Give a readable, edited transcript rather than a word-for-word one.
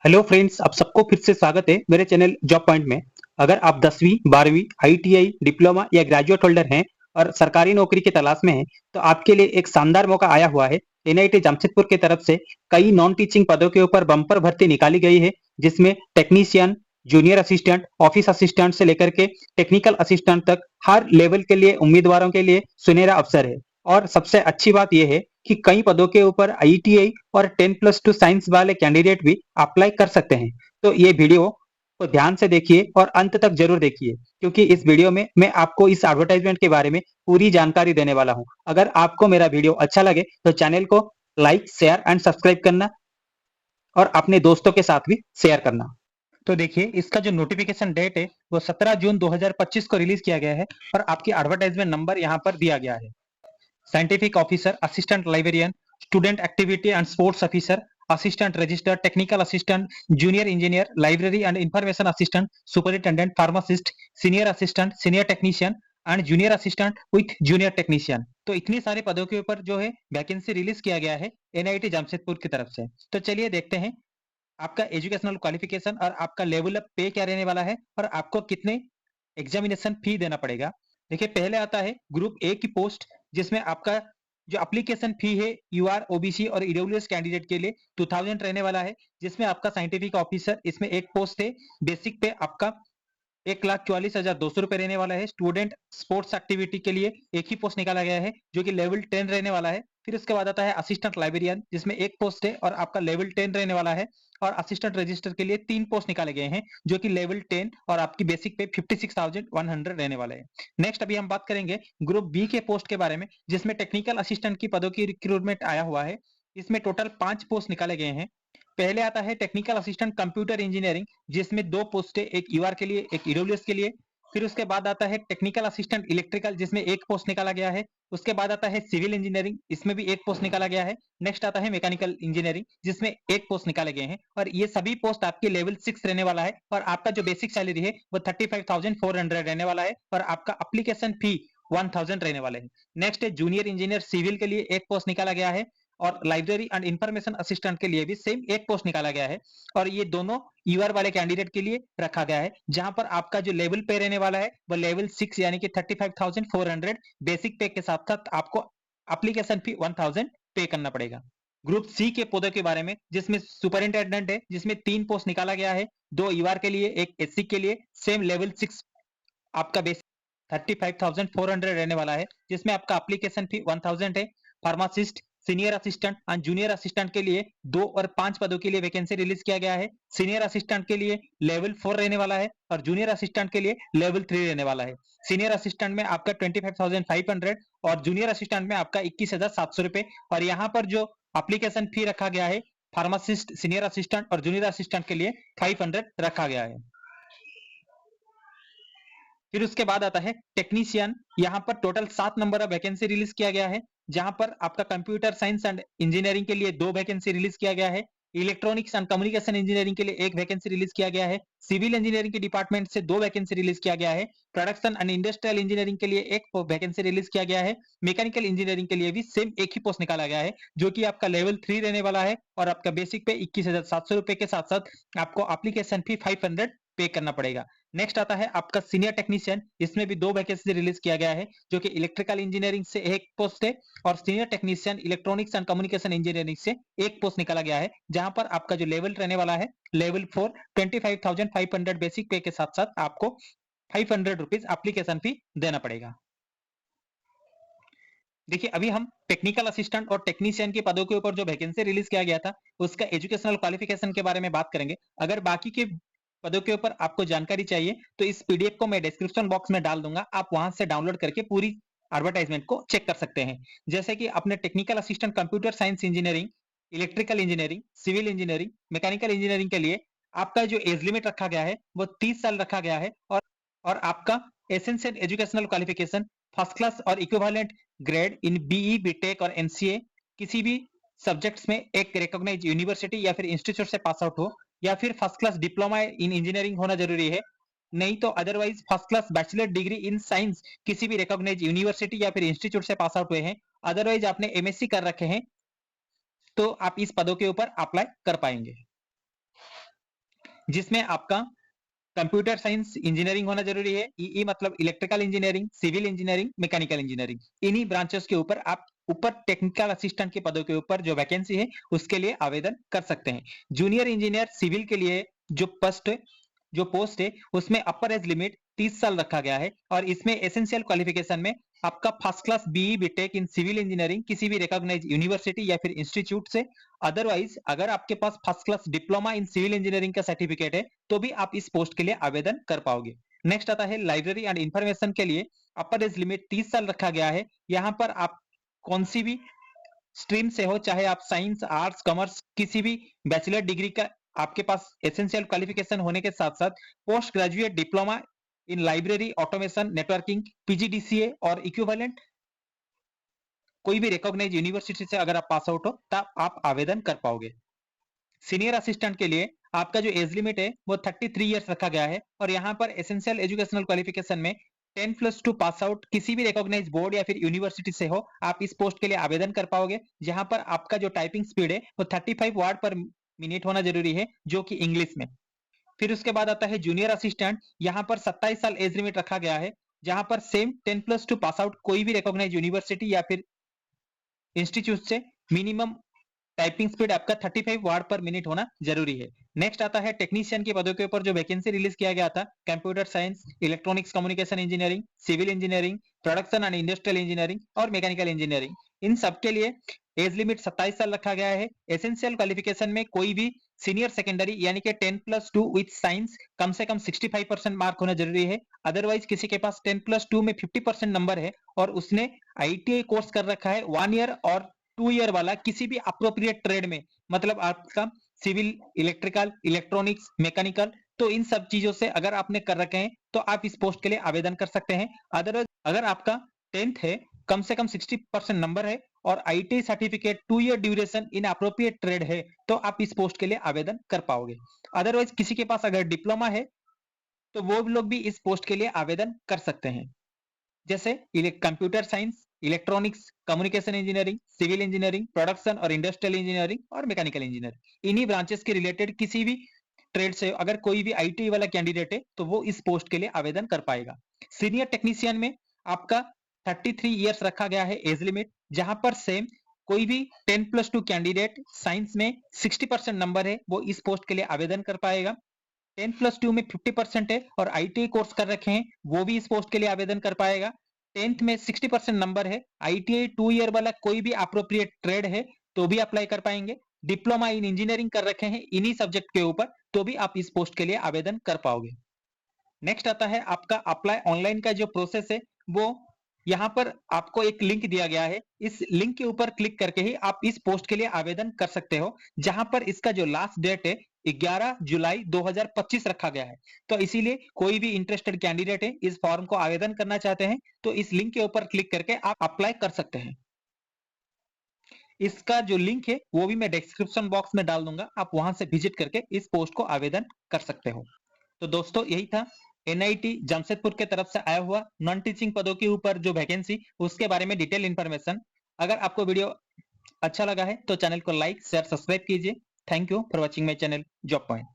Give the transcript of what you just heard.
Hello friends, आप सबको फिर से स्वागत है मेरे चैनल जॉब पॉइंट में। अगर आप 10वीं 12वीं आईटीआई डिप्लोमा या ग्रेजुएट होल्डर हैं और सरकारी नौकरी की तलाश में हैं, तो आपके लिए एक शानदार मौका आया हुआ है। एनआईटी जमशेदपुर की तरफ से कई नॉन टीचिंग पदों के ऊपर बम्पर भर्ती निकाली गई है, जिसमें technician, junior assistant, office assistant से लेकर के टेक्निकल असिस्टेंट तक हर लेवल के लिए उम्मीदवारों के लिए सुनहरा अवसर है। और सबसे अच्छी बात यह है कि कई पदों के ऊपर आईटीआई और 10+2 साइंस वाले कैंडिडेट भी अप्लाई कर सकते हैं। तो ये वीडियो को ध्यान से देखिए और अंत तक जरूर देखिए, क्योंकि इस वीडियो में मैं आपको इस एडवर्टाइजमेंट के बारे में पूरी जानकारी देने वाला हूं। अगर आपको मेरा वीडियो अच्छा लगे तो चैनल को लाइक, शेयर एंड सब्सक्राइब करना और अपने दोस्तों के साथ भी शेयर करना। तो देखिए, इसका जो नोटिफिकेशन डेट है वो 17 जून 2025 को रिलीज किया गया है और आपकी एडवर्टाइजमेंट नंबर यहाँ पर दिया गया है। Scientific officer, assistant librarian, student activity and sports officer, assistant register, technical assistant, junior engineer, library and information assistant, superintendent, pharmacist, senior assistant, senior technician and junior assistant with junior technician. तो इतनी सारे पदों के ऊपर जो है vacancy release किया गया है एनआईटी जमशेदपुर की तरफ से। तो चलिए देखते हैं आपका एजुकेशनल क्वालिफिकेशन और आपका लेवल अप पे क्या रहने वाला है और आपको कितने एग्जामिनेशन फी देना पड़ेगा। देखिए, पहले आता है ग्रुप ए की पोस्ट, जिसमें आपका जो एप्लीकेशन फी है यूआर, ओबीसी और ईडब्ल्यूएस कैंडिडेट के लिए 2000 रहने वाला है, जिसमें आपका साइंटिफिक ऑफिसर इसमें एक पोस्ट है। बेसिक पे आपका 1,44,200 रहने वाला है। स्टूडेंट स्पोर्ट्स एक्टिविटी के लिए एक ही पोस्ट निकाला गया है जो कि लेवल 10 रहने वाला है। फिर उसके बाद आता है असिस्टेंट लाइब्रेरियन, जिसमें एक पोस्ट है और आपका लेवल 10 रहने वाला है। और असिस्टेंट रजिस्टर के लिए 3 पोस्ट निकाले गए हैं जो कि लेवल 10 और आपकी बेसिक पे 56,100 रहने वाले हैं। नेक्स्ट अभी हम बात करेंगे ग्रुप बी के पोस्ट के बारे में, जिसमें टेक्निकल असिस्टेंट की पदों की रिक्रूटमेंट आया हुआ है। इसमें टोटल 5 पोस्ट निकाले गए हैं। पहले आता है टेक्निकल असिस्टेंट कंप्यूटर इंजीनियरिंग, जिसमें 2 पोस्ट है, एक यूआर के लिए, एक ईडब्ल्यूएस के लिए। फिर उसके बाद आता है टेक्निकल असिस्टेंट इलेक्ट्रिकल, जिसमें एक पोस्ट निकाला गया है। उसके बाद आता है सिविल इंजीनियरिंग, इसमें भी एक पोस्ट निकाला गया है। नेक्स्ट आता है मैकेनिकल इंजीनियरिंग, जिसमें एक पोस्ट निकाले गए हैं और ये सभी पोस्ट आपके लेवल 6 रहने वाला है। और आपका जो बेसिक सैलरी है वो 35,400 रहने वाला है और आपका एप्लीकेशन फी 1000 रहने वाले हैं। नेक्स्ट है जूनियर इंजीनियर सिविल के लिए एक पोस्ट निकाला गया है और लाइब्रेरी एंड इंफॉर्मेशन असिस्टेंट के लिए भी सेम एक पोस्ट निकाला गया है। और ये दोनों यूआर वाले कैंडिडेट के लिए रखा गया है, जहां पर आपका जो लेवल पे रहने वाला है वो लेवल 6 यानी कि 35,400 बेसिक पे के साथ साथ आपको एप्लीकेशन फी 1000 पे करना पड़ेगा। ग्रुप सी के पदों के बारे में, जिसमें सुपरिंटेंडेंट है, जिसमें 3 पोस्ट निकाला गया है, 2 यूआर के लिए, एक एससी के लिए। सेम लेवल 6 आपका बेसिक 35,400 रहने वाला है, जिसमें आपका एप्लीकेशन फी 1000 है। Pharmacist, senior assistant and junior assistant के लिए 2 और 5 पदों के लिए वैकेंसी रिलीज किया गया है। सीनियर असिस्टेंट के लिए लेवल 4 रहने वाला है और जूनियर असिस्टेंट के लिए लेवल 3 रहने वाला है। सीनियर असिस्टेंट में आपका 25,500 और जूनियर असिस्टेंट में आपका 21,700 रुपए। और यहाँ पर जो एप्लीकेशन फी रखा गया है फार्मासिस्ट, सीनियर असिस्टेंट और जूनियर असिस्टेंट के लिए 500 रखा गया है। फिर उसके बाद आता है टेक्नीशियन, यहाँ पर total 7 number of vacancy release किया गया है, जहां पर आपका कंप्यूटर साइंस एंड इंजीनियरिंग के लिए 2 वैकेंसी रिलीज किया गया है। इलेक्ट्रॉनिक्स एंड कम्युनिकेशन इंजीनियरिंग के लिए 1 वैकेंसी रिलीज किया गया है। सिविल इंजीनियरिंग के डिपार्टमेंट से 2 वैकेंसी रिलीज किया गया है। प्रोडक्शन एंड इंडस्ट्रियल इंजीनियरिंग के लिए 1 वैकेंसी रिलीज किया गया है। मैकेनिकल इंजीनियरिंग के लिए भी सेम एक ही पोस्ट निकाला गया है, जो कि आपका लेवल 3 रहने वाला है और आपका बेसिक पे 21,700 रुपए के साथ साथ आपको एप्लीकेशन फी 500 पे करना पड़ेगा। नेक्स्ट आता है आपका सीनियर टेक्नीशियन, इसमें भी 2 वैकेंसी रिलीज किया गया है, जो कि इलेक्ट्रिकल इंजीनियरिंग से एक पोस्ट है और senior technician electronics and communication engineering से एक पोस्ट निकाला गया है, जहां पर आपका जो लेवल रहने वाला है लेवल 4 25,500 बेसिक पे के साथ साथ आपको 500 रुपीज एप्लीकेशन फी देना पड़ेगा। देखिए, अभी हम टेक्निकल असिस्टेंट और टेक्नीशियन के पदों के ऊपर जो वैकेंसी रिलीज किया गया था उसका एजुकेशनल क्वालिफिकेशन के बारे में बात करेंगे। अगर बाकी के पदों के ऊपर आपको जानकारी चाहिए तो इस पीडीएफ को मैं डिस्क्रिप्शन बॉक्स में डाल दूंगा, आप वहां से डाउनलोड करके पूरी एडवर्टाइजमेंट को चेक कर सकते हैं। जैसे कि अपने technical assistant computer science engineering, electrical engineering, civil engineering, mechanical engineering के लिए आपका जो एज लिमिट रखा गया है वो 30 साल रखा गया है। और आपका essential educational qualification first class और equivalent grade in BE, BTech और एमसीए किसी भी सब्जेक्ट्स में एक रिकॉग्नाइज्ड यूनिवर्सिटी या फिर इंस्टीट्यूट से पास आउट हो, या फिर फर्स्ट क्लास डिप्लोमा इन इंजीनियरिंग होना जरूरी है। नहीं तो otherwise first class bachelor degree in science किसी भी रिकॉग्नाइज्ड यूनिवर्सिटी या फिर इंस्टीट्यूट से पास आउट हुए हैं, अदरवाइज आपने एमएससी कर रखे हैं, तो आप इस पदों के ऊपर अप्लाई कर पाएंगे। जिसमें आपका कंप्यूटर साइंस इंजीनियरिंग होना जरूरी है। ई मतलब electrical engineering, civil engineering, mechanical engineering, इन्हीं ब्रांचेस के ऊपर आप ऊपर टेक्निकल असिस्टेंट के पदों के ऊपर जो वैकेंसी है उसके लिए आवेदन कर सकते हैं। जूनियर इंजीनियर सिविल के लिए जो पोस्ट है उसमें अपर एज लिमिट 30 साल रखा गया है और इसमें एसेंशियल क्वालिफिकेशन में आपका first class BE BTech in civil engineering किसी भी रिकॉग्नाइज यूनिवर्सिटी या फिर इंस्टीट्यूट से, अदरवाइज अगर आपके पास first class diploma in civil engineering का सर्टिफिकेट है तो भी आप इस पोस्ट के लिए आवेदन कर पाओगे। नेक्स्ट आता है लाइब्रेरी एंड इंफॉर्मेशन के लिए अपर एज लिमिट 30 साल रखा गया है। यहाँ पर आप कौन सी भी स्ट्रीम से हो, चाहे आप साइंस, आर्ट्स, कॉमर्स, किसी भी बैचलर डिग्री का आपके पास एसेंशियल क्वालिफिकेशन होने के साथ साथ post graduate diploma in library, automation, networking, PGDCA और इक्विवेलेंट कोई भी रिकॉग्नाइज यूनिवर्सिटी से अगर आप पास आउट हो तब आप आवेदन कर पाओगे। सीनियर असिस्टेंट के लिए आपका जो एज लिमिट है वो 33 इयर्स रखा गया है और यहाँ पर एसेंशियल एजुकेशनल क्वालिफिकेशन में 10+2 पास आउट किसी भी रिकॉग्नाइज बोर्ड या फिर यूनिवर्सिटी से हो, आप इस पोस्ट के लिए आवेदन कर पाओगे। जहां पर आपका जो टाइपिंग स्पीड है वो 35 वर्ड पर मिनट होना जरूरी है, जो कि इंग्लिश में। फिर उसके बाद आता है जूनियर असिस्टेंट, यहाँ पर 27 साल एज लिमिट रखा गया है, जहां पर सेम 10+2 पास आउट कोई भी रिकॉग्नाइज यूनिवर्सिटी या फिर इंस्टीट्यूट से मिनिमम टाइपिंग स्पीड आपका 35 वर्ड पर मिनट होना जरूरी है। नेक्स्ट आता है टेक्नीशियन के पदों के ऊपर जो वैकेंसी रिलीज किया गया था, computer science, electronics communication engineering, civil engineering, production and industrial engineering और मैकेनिकल इंजीनियरिंग, इन सब के लिए एज लिमिट 27 साल रखा गया है। एसेंशियल क्वालिफिकेशन में कोई भी सीनियर सेकेंडरी यानी कि 10+2 विथ साइंस कम से कम 65% मार्क होना जरूरी है। अदरवाइज किसी के पास 10+2 में 50% नंबर है और उसने आईटीआई कोर्स कर रखा है 1 ईयर और 2 ईयर वाला किसी भी अप्रोप्रिएट ट्रेड में, मतलब आपका सिविल, इलेक्ट्रिकल, इलेक्ट्रॉनिक्स, मैकेनिकल, तो इन सब चीजों से अगर आपने कर रखे हैं तो आप इस पोस्ट के लिए आवेदन कर सकते हैं। अदरवाइज अगर आपका 10th है, कम से कम 60% नंबर है और ITI certificate 2 year duration in appropriate trade है तो आप इस पोस्ट के लिए आवेदन कर पाओगे। अदरवाइज किसी के पास अगर डिप्लोमा है तो वो लोग भी इस पोस्ट के लिए आवेदन कर सकते हैं, जैसे computer science, electronics, communication engineering, civil engineering, production और इंडस्ट्रियल इंजीनियरिंग और मैकेनिकल इंजीनियरिंग। इन्हीं ब्रांचेस के रिलेटेड किसी भी ट्रेड से अगर कोई भी आईटी वाला कैंडिडेट है तो वो इस पोस्ट के लिए आवेदन कर पाएगा। सीनियर टेक्नीशियन में आपका 33 इयर्स रखा गया है एज लिमिट, जहां पर सेम कोई भी 10+2 कैंडिडेट साइंस में 60% नंबर है वो इस पोस्ट के लिए आवेदन कर पाएगा। 10+2 में 50% है और आईटीआई कोर्स कर रखे हैं वो भी इस पोस्ट के लिए आवेदन कर पाएगा। 10th में 60% नंबर है, आईटीआई 2 ईयर वाला कोई भी अप्रोप्रिएट ट्रेड है तो भी अप्लाई कर पाएंगे। डिप्लोमा इन इंजीनियरिंग कर रखे हैं इन्हीं सब्जेक्ट के ऊपर तो भी आप इस पोस्ट के लिए आवेदन कर पाओगे। नेक्स्ट आता है आपका अप्लाई ऑनलाइन का जो प्रोसेस है, वो यहाँ पर आपको एक लिंक दिया गया है, इस लिंक के ऊपर क्लिक करके ही आप इस पोस्ट के लिए आवेदन कर सकते हो, जहां पर इसका जो लास्ट डेट है 11 जुलाई 2025 रखा गया है। तो इसीलिए कोई भी इंटरेस्टेड कैंडिडेट है इस फॉर्म को आवेदन करना चाहते हैं तो इस लिंक के ऊपर क्लिक करके आप अप्लाई कर सकते हैं। इसका जो लिंक है वो भी मैं डिस्क्रिप्शन बॉक्स में डाल दूंगा, आप वहां से विजिट करके इस पोस्ट को आवेदन कर सकते हो। तो दोस्तों यही था एनआईटी जमशेदपुर के तरफ से आया हुआ नॉन टीचिंग पदों के ऊपर जो वैकेंसी उसके बारे में डिटेल इंफॉर्मेशन। अगर आपको वीडियो अच्छा लगा है तो चैनल को लाइक, शेयर, सब्सक्राइब कीजिए। Thank you for watching my channel job point.